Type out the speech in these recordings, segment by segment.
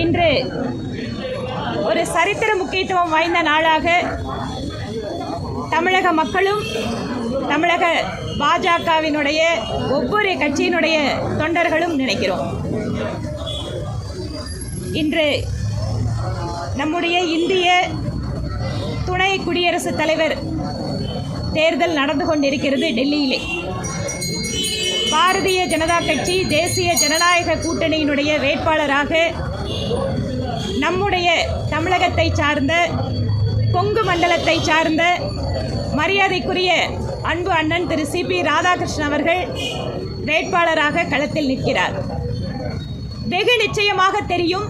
இன்று ஒரு சரித்திர முக்கியத்துவம் வாய்ந்த நாளாக தமிழக மக்களும் தமிழக பாஜகவினுடைய ஒவ்வொரு கட்சியினுடைய தொண்டர்களும் நினைக்கிறோம். இன்று நம்முடைய இந்திய துணை குடியரசுத் தலைவர் தேர்தல் நடந்து கொண்டிருக்கிறது டெல்லியிலே. பாரதிய ஜனதா கட்சி தேசிய ஜனநாயக கூட்டணியினுடைய வேட்பாளராக நம்முடைய தமிழகத்தை சார்ந்த கொங்கு மண்டலத்தை சார்ந்த மரியாதைக்குரிய அன்பு அண்ணன் திரு சிபி ராதாகிருஷ்ணன் அவர்கள் வேட்பாளராக களத்தில் நிற்கிறார். வெகு நிச்சயமாக தெரியும்,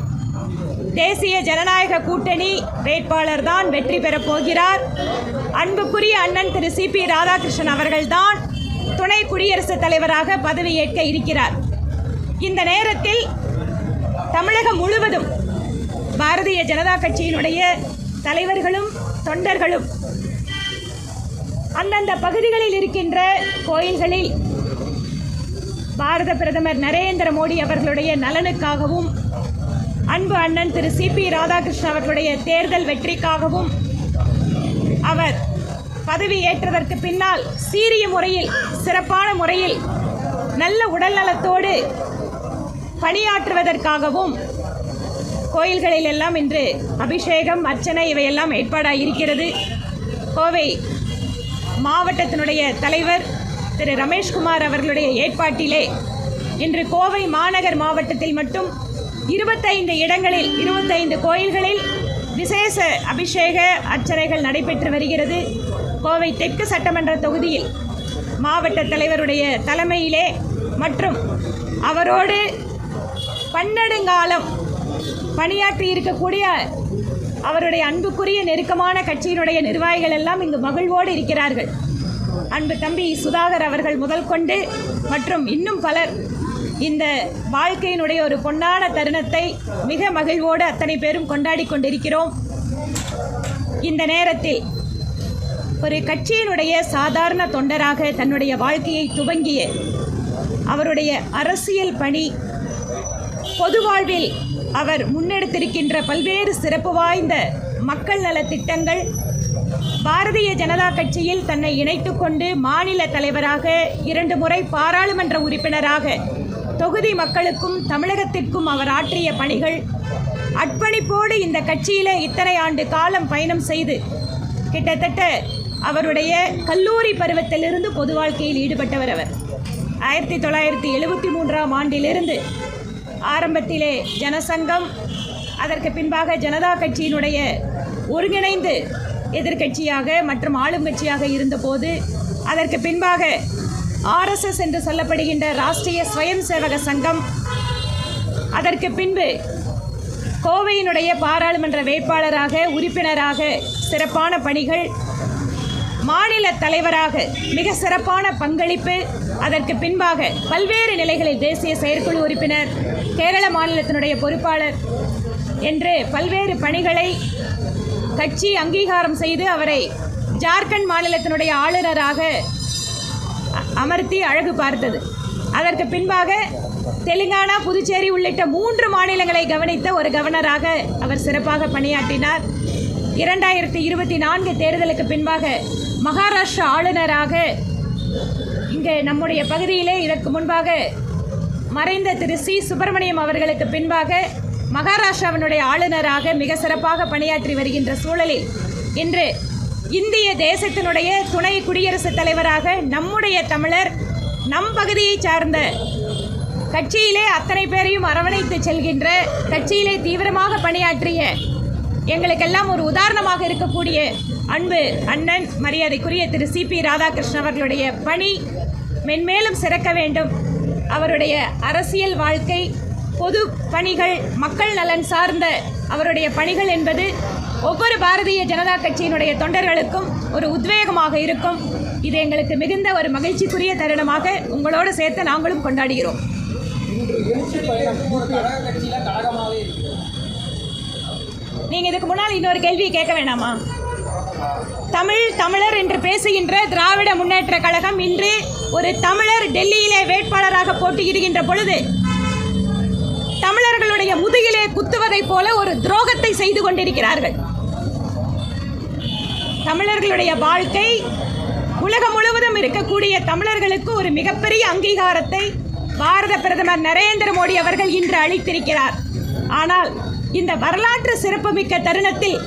தேசிய ஜனநாயக கூட்டணி வேட்பாளர் தான் வெற்றி பெறப் போகிறார். அன்புக்குரிய அண்ணன் திரு சிபி ராதாகிருஷ்ணன் அவர்கள்தான் துணை குடியரசுத் தலைவராக பதவியேற்க இருக்கிறார். இந்த நேரத்தில் தமிழகம் முழுவதும் பாரதிய ஜனதா கட்சியினுடைய தலைவர்களும் தொண்டர்களும் அந்தந்த பகுதிகளில் இருக்கின்ற கோயில்களில் பாரத பிரதமர் நரேந்திர மோடி அவர்களுடைய நலனுக்காகவும் அன்பு அண்ணன் திரு சிபி ராதாகிருஷ்ணன் அவர்களுடைய தேர்தல் வெற்றிக்காகவும் அவர் பதவி ஏற்றதற்கு பின்னால் சீரிய முறையில் சிறப்பான முறையில் நல்ல உடல்நலத்தோடு பணியாற்றுவதற்காகவும் கோயில்களில் எல்லாம் இன்று அபிஷேகம் அர்ச்சனை இவையெல்லாம் ஏற்பாடாக இருக்கிறது. கோவை மாவட்டத்தினுடைய தலைவர் திரு ரமேஷ்குமார் அவர்களுடைய ஏற்பாட்டிலே இன்று கோவை மாநகர் மாவட்டத்தில் மட்டும் 25 இடங்களில் 25 கோயில்களில் விசேஷ அபிஷேக அர்ச்சனைகள் நடைபெற்று வருகிறது. கோவை தெற்கு சட்டமன்ற தொகுதியில் மாவட்ட தலைவருடைய தலைமையிலே மற்றும் அவரோடு பன்னெடுங்காலம் பணியாற்றி இருக்கக்கூடிய அவருடைய அன்புக்குரிய நெருக்கமான கட்சியினுடைய நிர்வாகிகள் எல்லாம் இங்கு மகிழ்வோடு இருக்கிறார்கள். அன்பு தம்பி சுதாகர் அவர்கள் முதல் கொண்டு மற்றும் இன்னும் பலர் இந்த வாழ்க்கையினுடைய ஒரு பொன்னான தருணத்தை மிக மகிழ்வோடு அத்தனை பேரும் கொண்டாடி கொண்டிருக்கிறோம். இந்த நேரத்தில் ஒரு கட்சியினுடைய சாதாரண தொண்டராக தன்னுடைய வாழ்க்கையை துவங்கிய அவருடைய அரசியல் பணி, பொது வாழ்வில் அவர் முன்னெடுத்திருக்கின்ற பல்வேறு சிறப்பு வாய்ந்த மக்கள் நல திட்டங்கள், பாரதிய ஜனதா கட்சியில் தன்னை இணைத்து கொண்டு மாநில தலைவராக 2 முறை பாராளுமன்ற உறுப்பினராக தொகுதி மக்களுக்கும் தமிழகத்திற்கும் அவர் ஆற்றிய பணிகள், அர்ப்பணிப்போடு இந்த கட்சியிலே இத்தனை ஆண்டு காலம் பயணம் செய்து கிட்டத்தட்ட அவருடைய கல்லூரி பருவத்திலிருந்து பொது வாழ்க்கையில் ஈடுபட்டவர். அவர் 1973ஆம் ஆண்டிலிருந்து ஆரம்பத்திலே ஜனசங்கம், அதற்கு பின்பாக ஜனதா கட்சியினுடைய ஒருங்கிணைந்து எதிர்கட்சியாக மற்றும் ஆளும் கட்சியாக இருந்தபோது, அதற்கு பின்பாக RSS என்று சொல்லப்படுகின்ற ராஷ்டிரிய ஸ்வயம் சேவக சங்கம், அதற்கு பின்பு கோவையினுடைய பாராளுமன்ற வேட்பாளராக உறுப்பினராக சிறப்பான பணிகள், மாநில தலைவராக மிக சிறப்பான பங்களிப்பு, அதற்கு பின்பாக பல்வேறு நிலைகளில் தேசிய செயற்குழு உறுப்பினர், கேரள மாநிலத்தினுடைய பொறுப்பாளர் என்று பல்வேறு பணிகளை கட்சி அங்கீகாரம் செய்து அவரை ஜார்க்கண்ட் மாநிலத்தினுடைய ஆளுநராக அமர்த்தி அழகு பார்த்தது. அதற்கு பின்பாக தெலுங்கானா, புதுச்சேரி உள்ளிட்ட 3 மாநிலங்களை கவனித்த ஒரு கவர்னராக அவர் சிறப்பாக பணியாற்றினார். 2024 தேர்தலுக்கு பின்பாக மகாராஷ்டிரா ஆளுநராக இங்கே நம்முடைய பகுதியிலே இதற்கு முன்பாக மறைந்த திரு சி சுப்பிரமணியம் அவர்களுக்கு பின்பாக மகாராஷ்டிராவினுடைய ஆளுநராக மிக சிறப்பாக பணியாற்றி வருகின்ற சூழலில் இன்று இந்திய தேசத்தினுடைய துணை குடியரசுத் தலைவராக நம்முடைய தமிழர், நம் பகுதியை சார்ந்த கட்சியிலே அத்தனை பேரையும் அரவணைத்து செல்கின்ற, கட்சியிலே தீவிரமாக பணியாற்றிய எங்களுக்கெல்லாம் ஒரு உதாரணமாக இருக்கக்கூடிய அன்பு அண்ணன் மரியாதைக்குரிய திரு சிபி ராதாகிருஷ்ணன் அவர்களுடைய பணி மென்மேலும் சிறக்க வேண்டும். அவருடைய அரசியல் வாழ்க்கை, பொது பணிகள், மக்கள் நலன் சார்ந்த அவருடைய பணிகள் என்பது ஒவ்வொரு பாரதிய ஜனதா கட்சியினுடைய தொண்டர்களுக்கும் ஒரு உத்வேகமாக இருக்கும். இது எங்களுக்கு மிகுந்த ஒரு மகிழ்ச்சிக்குரிய தருணமாக உங்களோடு சேர்த்து நாங்களும் கொண்டாடுகிறோம். நீங்க இதுக்கு முன்னால் இன்னொரு கேள்வியை கேட்க வேணாமா? தமிழர் என்று பேசுகின்ற திராவிட முன்னேற்ற கழகம் இன்று ஒரு தமிழர் டெல்லியிலே வேட்பாளராக போட்டியிடுகின்ற பொழுது தமிழர்களுடைய முதுகிலே குத்துவதைப் போல ஒரு துரோகத்தை செய்து கொண்டிருக்கிறார்கள். தமிழர்களுடைய வாழ்க்கை உலகம் முழுவதும் இருக்கக்கூடிய தமிழர்களுக்கு ஒரு மிகப்பெரிய அங்கீகாரத்தை பாரத பிரதமர் நரேந்திர மோடி அவர்கள் இன்று அளித்திருக்கிறார். ஆனால் இந்த வரலாற்று சிறப்புமிக்க தருணத்தில்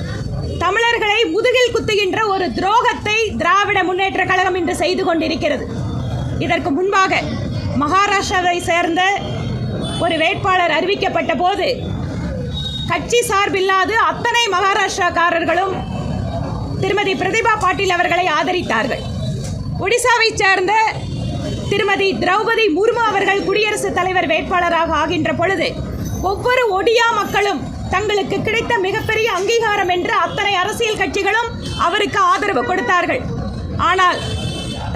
தமிழர்களை முதுகில் குத்துகின்ற ஒரு துரோகத்தை திராவிட முன்னேற்றக் கழகம் இன்று செய்து கொண்டிருக்கிறது. இதற்கு முன்பாக மகாராஷ்டிராவை சேர்ந்த ஒரு வேட்பாளர் அறிவிக்கப்பட்ட போது கட்சி சார்பில்லாது அத்தனை மகாராஷ்டிராக்காரர்களும் திருமதி பிரதிபா பாட்டீல் அவர்களை ஆதரித்தார்கள். ஒடிசாவை சேர்ந்த திருமதி திரௌபதி முர்மு அவர்கள் குடியரசுத் தலைவர் வேட்பாளராக ஆகின்ற பொழுது ஒவ்வொரு ஒடியா மக்களும் தங்களுக்கு கிடைத்த மிகப்பெரிய அங்கீகாரம் என்று அத்தனை அரசியல் கட்சிகளும் அவருக்கு ஆதரவு கொடுத்தார்கள். ஆனால்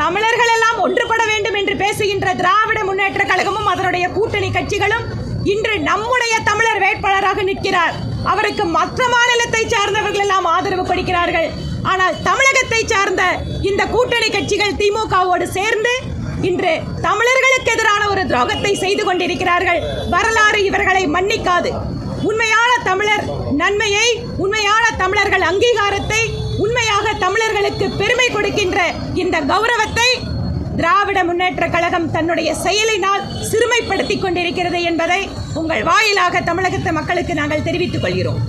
தமிழர்கள் எல்லாம் ஒன்றுபட வேண்டும் என்று பேசுகின்ற திராவிட முன்னேற்ற கழகமும் அதனுடைய கூட்டணி கட்சிகளும் இன்று நம்முடைய தமிழர் வேட்பாளராக நிற்கிறார். அவருக்கு மற்ற மாநிலத்தை சார்ந்தவர்கள் எல்லாம் ஆதரவு கொடுக்கிறார்கள். ஆனால் தமிழகத்தை சார்ந்த இந்த கூட்டணி கட்சிகள் திமுகவோடு சேர்ந்து இன்று தமிழர்களுக்கு எதிரான ஒரு துரோகத்தை செய்து கொண்டிருக்கிறார்கள். வரலாறு இவர்களை மன்னிக்காது. உண்மையான தமிழர் நன்மையை, உண்மையான தமிழர்கள் அங்கீகாரத்தை, உண்மையாக தமிழர்களுக்கு பெருமை கொடுக்கின்ற இந்த கௌரவத்தை திராவிட முன்னேற்ற கழகம் தன்னுடைய செயலினால் சிறுமைப்படுத்திக் கொண்டிருக்கிறது என்பதை உங்கள் வாயிலாக தமிழகத்து மக்களுக்கு நாங்கள் தெரிவித்துக் கொள்கிறோம்.